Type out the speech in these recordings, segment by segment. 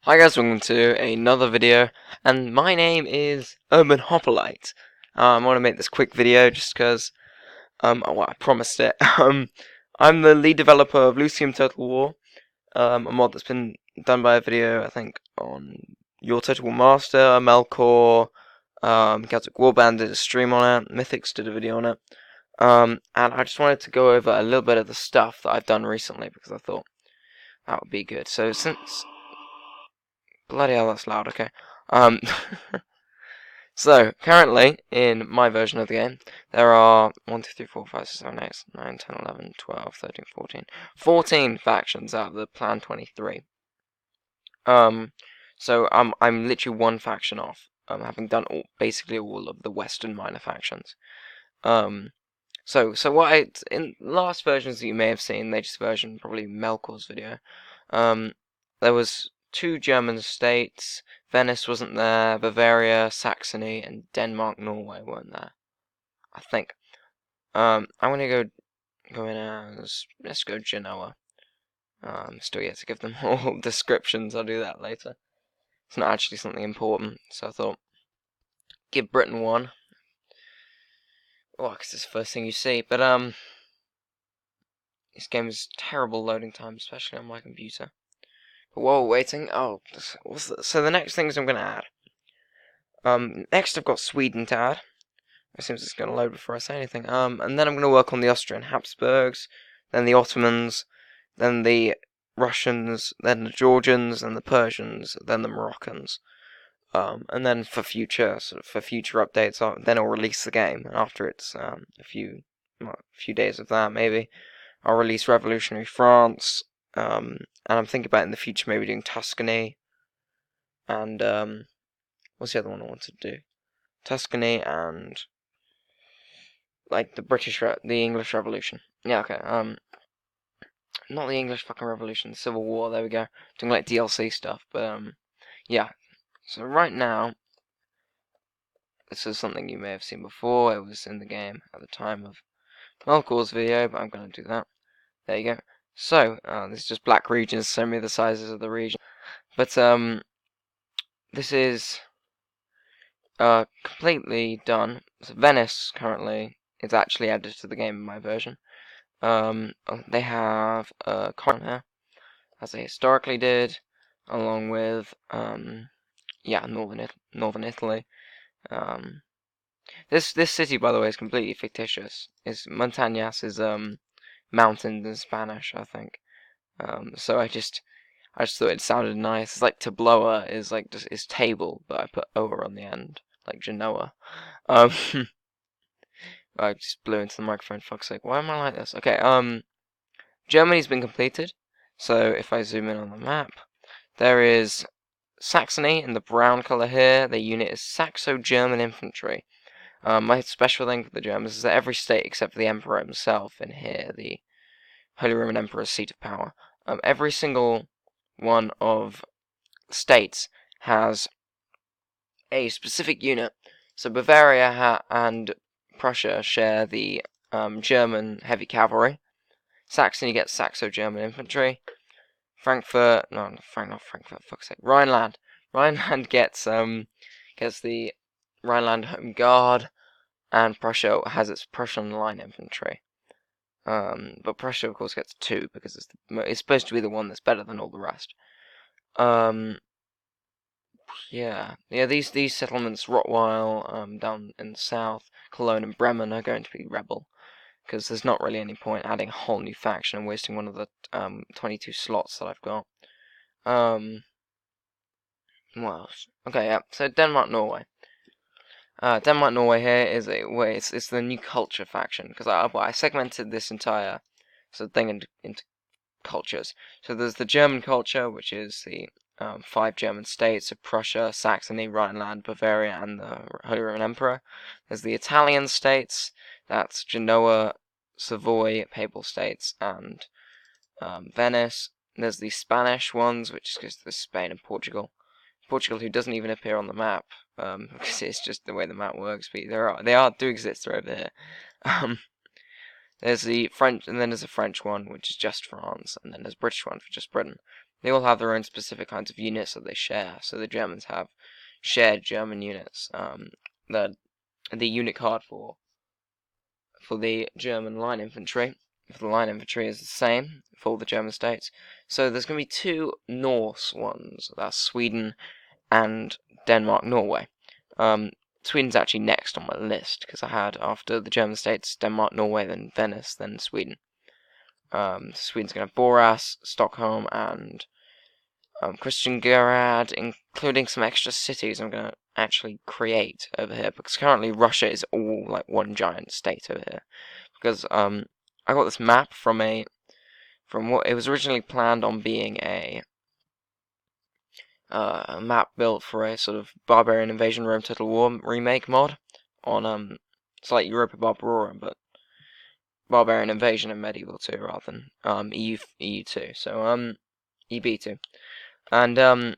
Hi guys, welcome to another video, and my name is Urban Hoplite. I want to make this quick video just because, well, I promised it. I'm the lead developer of Lucium Total War, a mod that's been done by a video, I think, on Your Total War Master, Melkor, Celtic Warband did a stream on it, Mythics did a video on it, and I just wanted to go over a little bit of the stuff that I've done recently because I thought that would be good. So since bloody hell, that's loud, okay. Um, so, currently, in my version of the game, there are 1, 2, 3, 4, 5, 6, 7, 8, 9, 10, 11, 12, 13, 14, 14 factions out of the planned 23. So I'm literally one faction off, having done basically all of the Western minor factions. So what in last versions that you may have seen, latest version, probably Melkor's video, there was 2 German states. Venice wasn't there. Bavaria, Saxony, and Denmark, Norway weren't there. I think. I'm gonna go in as let's go Genoa. Still yet to give them all descriptions. I'll do that later. It's not actually something important, so I thought give Britain one. Oh, 'cause it's the first thing you see. But this game is terrible loading time, especially on my computer. But while we're waiting, so the next things I'm gonna add. Next I've got Sweden to add. It seems it's going to load before I say anything. And then I'm going to work on the Austrian Habsburgs, then the Ottomans, then the Russians, then the Georgians, then the Persians, then the Moroccans. And then for future updates, then I'll release the game. And after it's a few days of that, maybe I'll release Revolutionary France. And I'm thinking about in the future maybe doing Tuscany. And what's the other one I wanted to do? Tuscany and like the English Revolution. Yeah, okay. Not the English fucking Revolution, the Civil War. There we go. Doing like DLC stuff, but yeah. So right now, this is something you may have seen before. It was in the game at the time of Melkor's video, but I'm gonna do that. There you go. So this is just black regions. Show me the sizes of the region. But this is completely done. So Venice currently is actually added to the game in my version. They have a coin here, as they historically did, along with northern Italy. This city, by the way, is completely fictitious. Montañas is mountains in Spanish, I think. So I just thought it sounded nice. It's like Tabloa is like just is table, but I put oa on the end, like Genoa. I just blew into the microphone, fuck's sake. Why am I like this? Okay, Germany's been completed. So if I zoom in on the map, there is Saxony in the brown colour here. The unit is Saxo-German infantry. My special thing for the Germans is that every state except for the Emperor himself in here, the Holy Roman Emperor's seat of power, every single one of the states has a specific unit. So Bavaria and Prussia share the German heavy cavalry. Saxony gets Saxo-German infantry. Not Frankfurt, fuck's sake. Rhineland gets the Rhineland Home Guard, and Prussia has its Prussian line infantry. But Prussia, of course, gets 2 because it's supposed to be the one that's better than all the rest. Yeah. These settlements, Rottweil, down in the south, Cologne and Bremen are going to be rebel, because there's not really any point adding a whole new faction and wasting one of the 22 slots that I've got. What else? Okay, yeah. So Denmark, Norway. Denmark, Norway here is it's the new culture faction, because I segmented this entire thing into cultures. So there's the German culture, which is the 5 German states of Prussia, Saxony, Rhineland, Bavaria, and the Holy Roman Emperor. There's the Italian states, that's Genoa, Savoy, Papal States, and Venice. There's the Spanish ones, which is Spain and Portugal. Portugal, who doesn't even appear on the map, because it's just the way the map works, but they do exist, they're over here. There's the French, and then there's a French one, which is just France, and then there's a British one for just Britain. They all have their own specific kinds of units that they share. So the Germans have shared German units. The unit card for the German line infantry. For the line infantry is the same for all the German states. So there's going to be two Norse ones. That's Sweden and Denmark, Norway. Sweden's actually next on my list because I had, after the German states, Denmark, Norway, then Venice, then Sweden. Sweden's going to have Borås, Stockholm, and Christiansgrad, including some extra cities I'm going to actually create over here, because currently Russia is all like one giant state over here. Because I got this map from what it was originally planned on being a map built for a sort of Barbarian Invasion Rome Total War remake mod on it's like Europa Barbarorum, but Barbarian Invasion and Medieval 2 rather than EU2, so EB2. And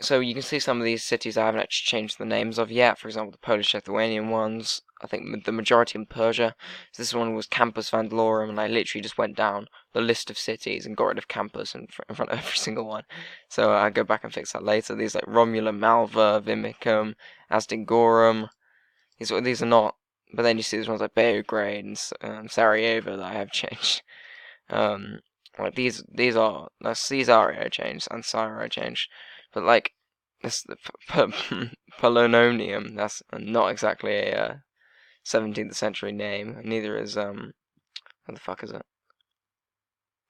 so you can see some of these cities I haven't actually changed the names of yet. For example, the Polish-Lithuanian ones. I think the majority in Persia. So this one was Campus Vandalorum, and I literally just went down the list of cities and got rid of Campus in front of every single one. So I go back and fix that later. These like Romula, Malva, Vimicum, Astingorum. These are not. But then you see these ones like Beograd and Sarajevo that I have changed. Like these are area change and Syro change, but like this Polonium, that's not exactly a 17th century name. Neither is what the fuck is it?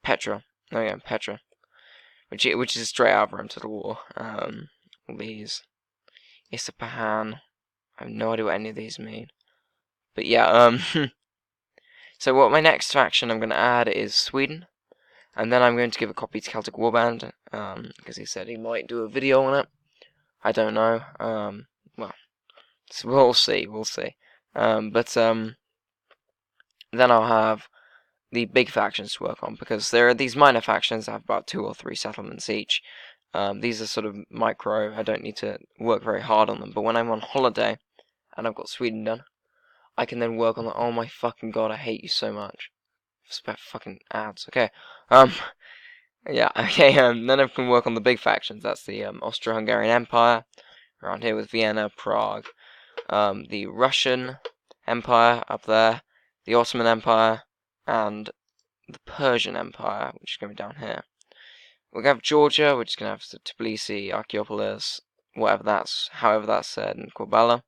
Petra. Oh yeah, Petra, which is straight out of Rome Total War. All these Ispahan. I have no idea what any of these mean, but yeah. So what my next faction I'm going to add is Sweden. And then I'm going to give a copy to Celtic Warband, because he said he might do a video on it. I don't know. Well, we'll see. Then I'll have the big factions to work on, because there are these minor factions that have about 2 or 3 settlements each. These are sort of micro. I don't need to work very hard on them. But when I'm on holiday and I've got Sweden done, I can then work on the. Oh my fucking god! I hate you so much. Fucking ads. Okay. Yeah, okay, then I can work on the big factions. That's the Austro-Hungarian Empire, around here with Vienna, Prague, the Russian Empire up there, the Ottoman Empire, and the Persian Empire, which is going to be down here. We're going to have Georgia, which is going to have Tbilisi, Archaeopolis, however that's said, and Korbala.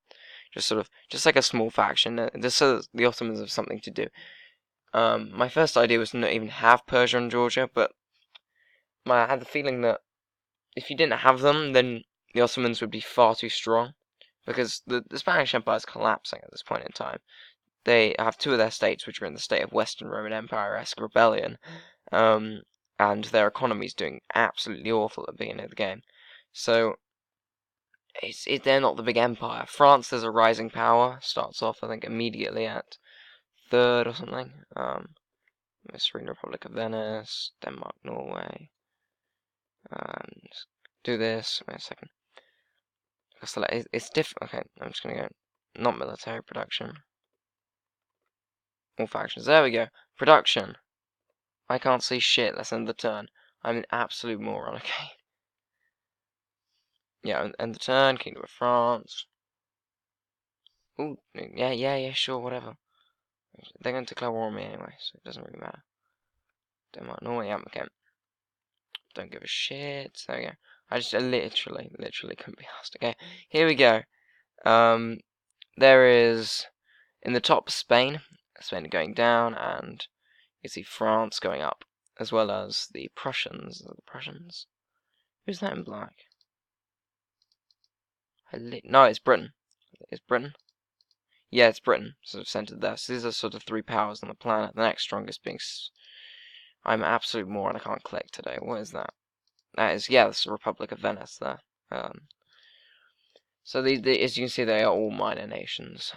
Just like a small faction, just so that the Ottomans have something to do. My first idea was to not even have Persia and Georgia, but I had the feeling that if you didn't have them, then the Ottomans would be far too strong, because the Spanish Empire is collapsing at this point in time. They have 2 of their states which are in the state of Western Roman Empire-esque rebellion, and their economy is doing absolutely awful at the beginning of the game. So they're not the big empire. France is a rising power, starts off I think immediately at 3rd or something. Serene Republic of Venice, Denmark, Norway. Do this. Wait a second. It's different. Okay, I'm just gonna go. Not military production. All factions. There we go. Production. I can't see shit. Let's end the turn. I'm an absolute moron. Okay. Yeah, end the turn. Kingdom of France. Ooh, yeah, sure, whatever. They're going to declare war on me anyway, so it doesn't really matter. Denmark, Norway, yeah, okay. Don't give a shit. There we go. I just literally couldn't be asked. Okay, here we go. There is in the top Spain going down, and you see France going up, as well as the Prussians. Who's that in black? No, it's Britain. It's Britain. Yeah, it's Britain, sort of centered there. So these are sort of 3 powers on the planet. The next strongest being. I'm an absolute moron. I can't click today. What is that? That is, yeah, that's the Republic of Venice there. So as you can see, they are all minor nations.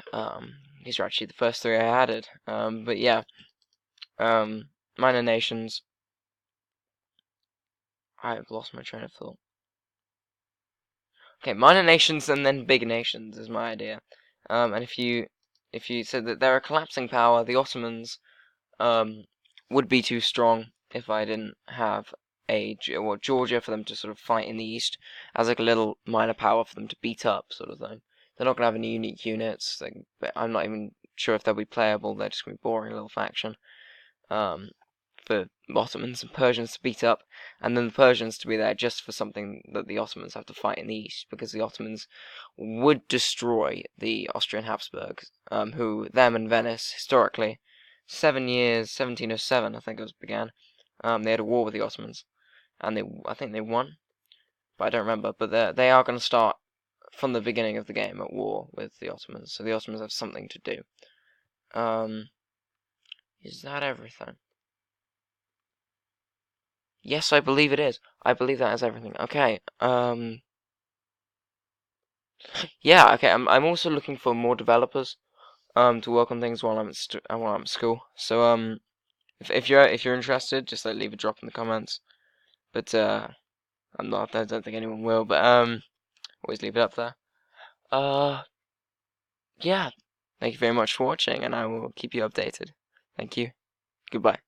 These are actually the first 3 I added. But yeah, minor nations. I've lost my train of thought. Okay, minor nations and then big nations is my idea. And if you said that they're a collapsing power, the Ottomans would be too strong if I didn't have Georgia for them to sort of fight in the east as like a little minor power for them to beat up, sort of thing. They're not gonna have any unique units. I'm not even sure if they'll be playable. They're just gonna be boring little faction. For Ottomans and Persians to beat up, and then the Persians to be there just for something that the Ottomans have to fight in the east, because the Ottomans would destroy the Austrian Habsburgs, who them and Venice historically, 7 years, 1707 I think it was began. They had a war with the Ottomans, and I think they won, but I don't remember. But they are going to start from the beginning of the game at war with the Ottomans, so the Ottomans have something to do. Is that everything? Yes, I believe it is. I believe that is everything. Okay. Yeah. Okay. I'm also looking for more developers. To work on things while I'm at school. So if you're interested, just like leave a drop in the comments. But I'm not. I don't think anyone will. But always leave it up there. Uh, yeah. Thank you very much for watching, and I will keep you updated. Thank you. Goodbye.